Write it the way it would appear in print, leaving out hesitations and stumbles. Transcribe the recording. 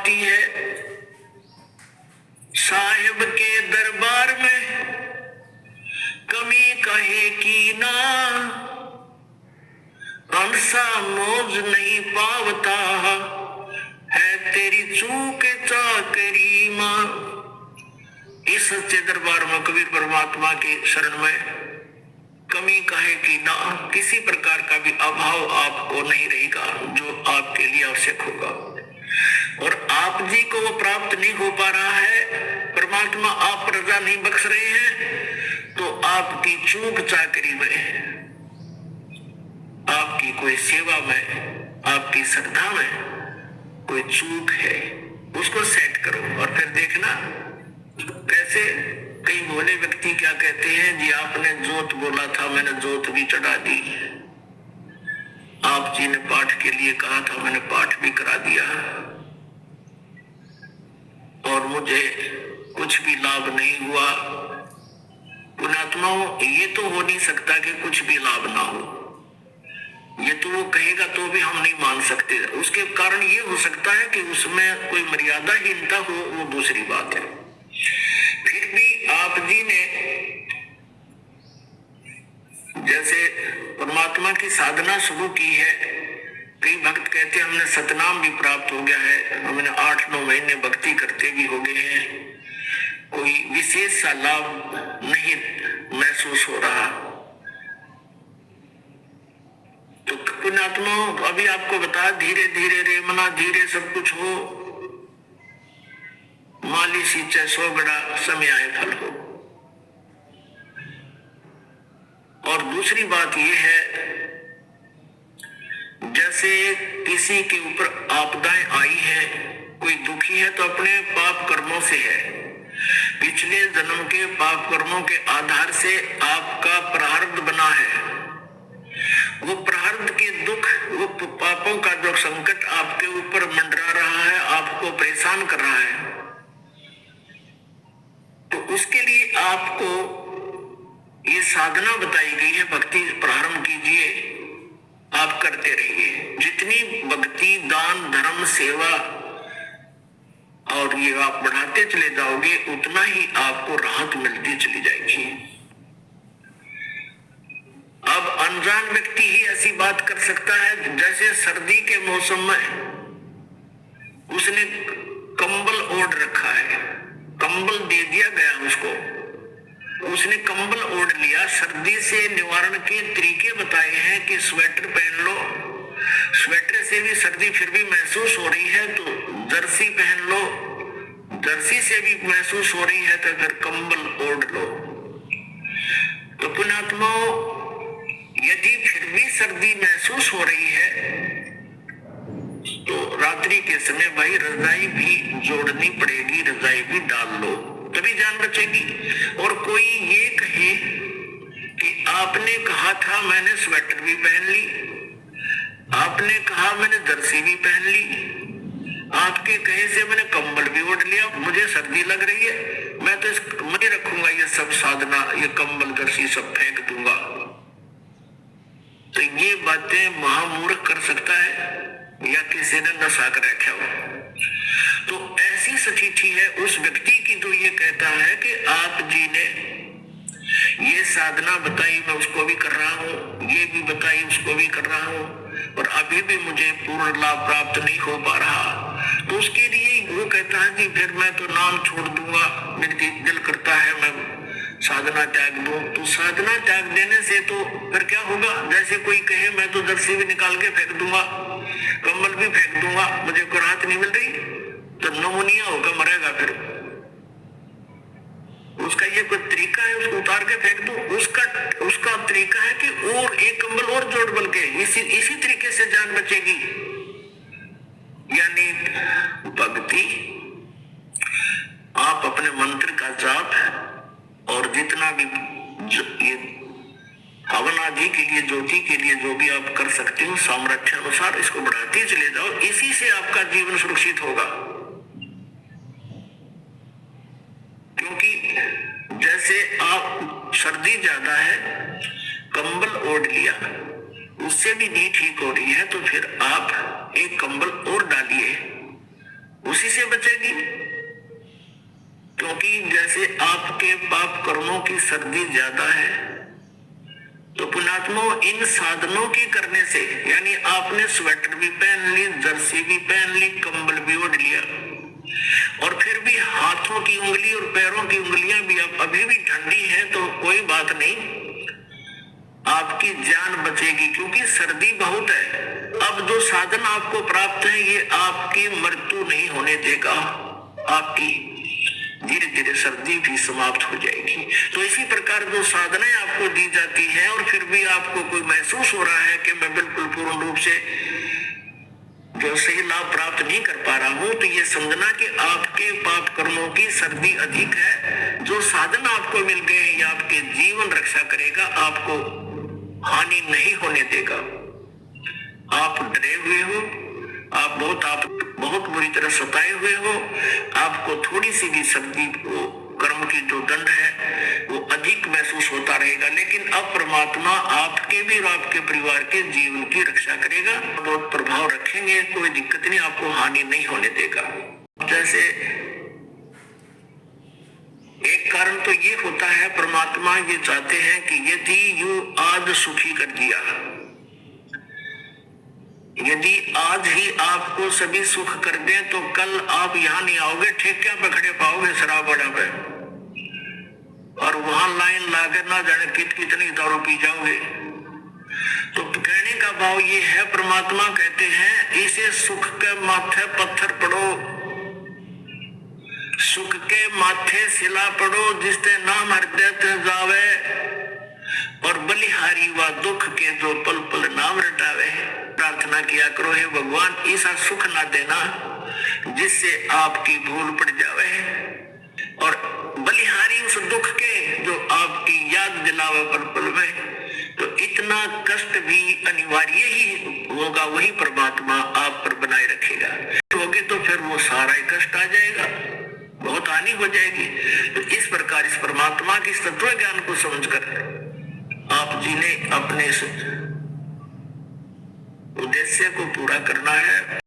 आती है साहिब के दरबार में, कमी कहे की ना अंसा मौज नहीं पावता है तेरी चूक चाकरी मां। इस सच्चे दरबार में कबीर परमात्मा के शरण में कमी कहे कि ना, किसी प्रकार का भी अभाव आपको नहीं रहेगा जो आपके लिए आवश्यक होगा। और आप जी को वो प्राप्त नहीं हो पा रहा है, परमात्मा आप पर रजा नहीं बख्श रहे हैं, तो आपकी चूक चाकरी में, आपकी कोई सेवा में, आपकी श्रद्धा में कोई चूक है, उसको सेट करो। और फिर देखना कैसे कई भोले व्यक्ति क्या कहते हैं, जी आपने जोत बोला था, मैंने जोत भी चढ़ा दी। आप जी ने पाठ के लिए कहा था, मैंने पाठ भी करा दिया, और मुझे कुछ भी लाभ नहीं हुआ। पुण्यात्माओं, ये तो हो नहीं सकता कि कुछ भी लाभ ना हो। ये तो वो कहेगा तो भी हम नहीं मान सकते। उसके कारण ये हो सकता है कि उसमें कोई मर्यादाहीनता हो, वो दूसरी बात है। फिर भी आप जी ने जैसे परमात्मा की साधना शुरू की है, कई भक्त कहते हैं हमने सतनाम भी प्राप्त हो गया है, हमने 8-9 महीने भक्ति करते भी हो गए हैं, कोई विशेष सा लाभ नहीं महसूस हो रहा। तो पुण्यात्मा अभी आपको बता, धीरे धीरे रे मना धीरे सब कुछ हो, माली सींचे सो बड़ा समय आए फल हो। और दूसरी बात यह है, जैसे किसी के ऊपर आपदाएं आई है, कोई दुखी है तो अपने पाप कर्मों से है, पिछले जन्म के पाप कर्मों के आधार से आपका प्रारब्ध बना है। वो प्रारब्ध के दुख, वो पापों का जो संकट आपके ऊपर मंडरा रहा है, आपको परेशान कर रहा है, तो उसके लिए आपको ये साधना बताई गई है, भक्ति प्रारंभ कीजिए, आप करते रहिए। जितनी भक्ति, दान, धर्म, सेवा और ये आप बढ़ाते चले जाओगे, उतना ही आपको राहत मिलती चली जाएगी। अब अनजान व्यक्ति ही ऐसी बात कर सकता है, जैसे सर्दी के मौसम में उसने कंबल ओढ़ रखा है, कंबल दे दिया गया उसको, उसने कंबल ओढ़ लिया। सर्दी से निवारण के तरीके बताए हैं कि स्वेटर पहन लो, स्वेटर से भी सर्दी फिर भी महसूस हो रही है तो जर्सी पहन लो, जर्सी से भी महसूस हो रही है तो फिर कंबल ओढ़ लो। तो पुण्यात्माओं, यदि फिर भी सर्दी महसूस हो रही है तो रात्रि के समय भाई रजाई भी जोड़नी पड़ेगी, रजाई भी डाल लो, तभी जान बचेगी। और कोई ये कहे कि आपने कहा था मैंने स्वेटर भी पहन ली, आपने कहा मैंने जर्सी भी पहन ली, आपके कहे से मैंने कंबल भी ओढ़ लिया, मुझे सर्दी लग रही है, मैं तो नहीं रखूंगा ये सब साधना, ये कंबल जर्सी सब फेंक दूंगा। तो ये बातें महामूर्ख कर सकता है या किसी ने नशा कर रखा हो। तो ऐसी स्थिति है उस व्यक्ति की जो ये कहता है कि आप जी ने ये साधना बताई, मैं उसको भी कर रहा हूँ, ये भी बताई उसको भी कर रहा हूँ, और अभी भी मुझे पूर्ण लाभ प्राप्त नहीं हो पा रहा। तो उसके लिए वो कहता है कि फिर मैं तो नाम छोड़ दूंगा, मेरी दिल करता है मैं साधना त्याग दूं। तो साधना त्याग देने से तो फिर क्या होगा, जैसे कोई कहे मैं तो जर्सी भी निकाल के फेंक दूंगा, कंबल भी फेंक दूंगा, मुझे को राहत नहीं मिल रही, तो नमूनिया होकर मरेगा। फिर उसका ये कोई तरीका है, उसको उतार के फेंक दो, उसका तरीका है कि और एक कंबल और जोड़ बल के इसी तरीके से जान बचेगी। यानी भक्ति, आप अपने मंत्र का जाप और जितना भी ये हवन आदि के लिए, ज्योति के लिए जो भी आप कर सकते हो, सामर्थ्य अनुसार इसको बढ़ाते चले जाओ, इसी से आपका जीवन सुरक्षित होगा। क्योंकि जैसे आप सर्दी ज्यादा है, कंबल ओढ़ लिया, उससे भी नहीं ठीक हो रही है, तो फिर आप एक कंबल और डालिए, उसी से बचेगी। क्योंकि जैसे आपके पाप कर्मों की सर्दी ज्यादा है, तो पुण्यात्मा इन साधनों के करने से, यानी आपने स्वेटर भी पहन ली, जर्सी भी पहन ली, कंबल भी ओढ़ लिया, और फिर भी हाथों की उंगली और पैरों की उंगलियां भी अब अभी भी ठंडी है, तो कोई बात नहीं, आपकी जान बचेगी, क्योंकि सर्दी बहुत है। अब जो साधन आपको प्राप्त है ये आपकी मृत्यु नहीं होने देगा, आपकी धीरे धीरे सर्दी भी समाप्त हो जाएगी। तो इसी प्रकार जो साधनाएं आपको दी जाती है और फिर भी आपको कोई महसूस हो रहा है कि मैं बिल्कुल पूर्ण रूप से जो सही लाभ प्राप्त नहीं कर पा रहा हूं, तो ये समझना कि आपके पाप कर्मों की सर्दी अधिक है। जो साधन आपको मिल गए हैं ये आपके जीवन रक्षा करेगा, आपको हानि नहीं होने देगा। आप डरे हुए हो, आप बहुत बुरी तरह सताए हुए हो, आपको थोड़ी सी भी सर्दी को कर्म की जो दंड है वो अधिक महसूस होता रहेगा, लेकिन अब परमात्मा आपके भी और आपके परिवार के जीवन की रक्षा करेगा, बहुत प्रभाव रखेंगे, कोई दिक्कत नहीं, आपको हानि नहीं होने देगा। जैसे एक कारण तो ये होता है, परमात्मा ये चाहते हैं कि यदि यू आज सुखी कर दिया, यदि आज ही आपको सभी सुख कर दें, तो कल आप यहाँ नहीं आओगे, ठेकिया पे खड़े पाओगे शराब अड्डा पे, और वहां लाइन लाकर ना जाने कितनी दारू पी जाओगे। तो कहने का भाव ये है, परमात्मा कहते हैं इसे सुख के माथे पत्थर पड़ो, सुख के माथे सिला पड़ो, जिससे नाम हृदय ते जावे, और बलिहारी व दुख के जो पल पल नाम रटावे। प्रार्थना किया करो, हे भगवान ऐसा सुख ना देना जिससे आपकी भूल पड़ जावे, और बलिहारी उस दुख के जो आपकी याद दिलावे पल पल में, तो इतना कष्ट भी अनिवार्य ही होगा, वही परमात्मा आप पर बनाए रखेगा। होगे तो फिर वो सारा ही कष्ट आ जाएगा, बहुत हानि हो जाएगी। तो इस प्रकार इस परमात्मा की तत्व ज्ञान को समझकर आप जी ने अपने उद्देश्य को पूरा करना है।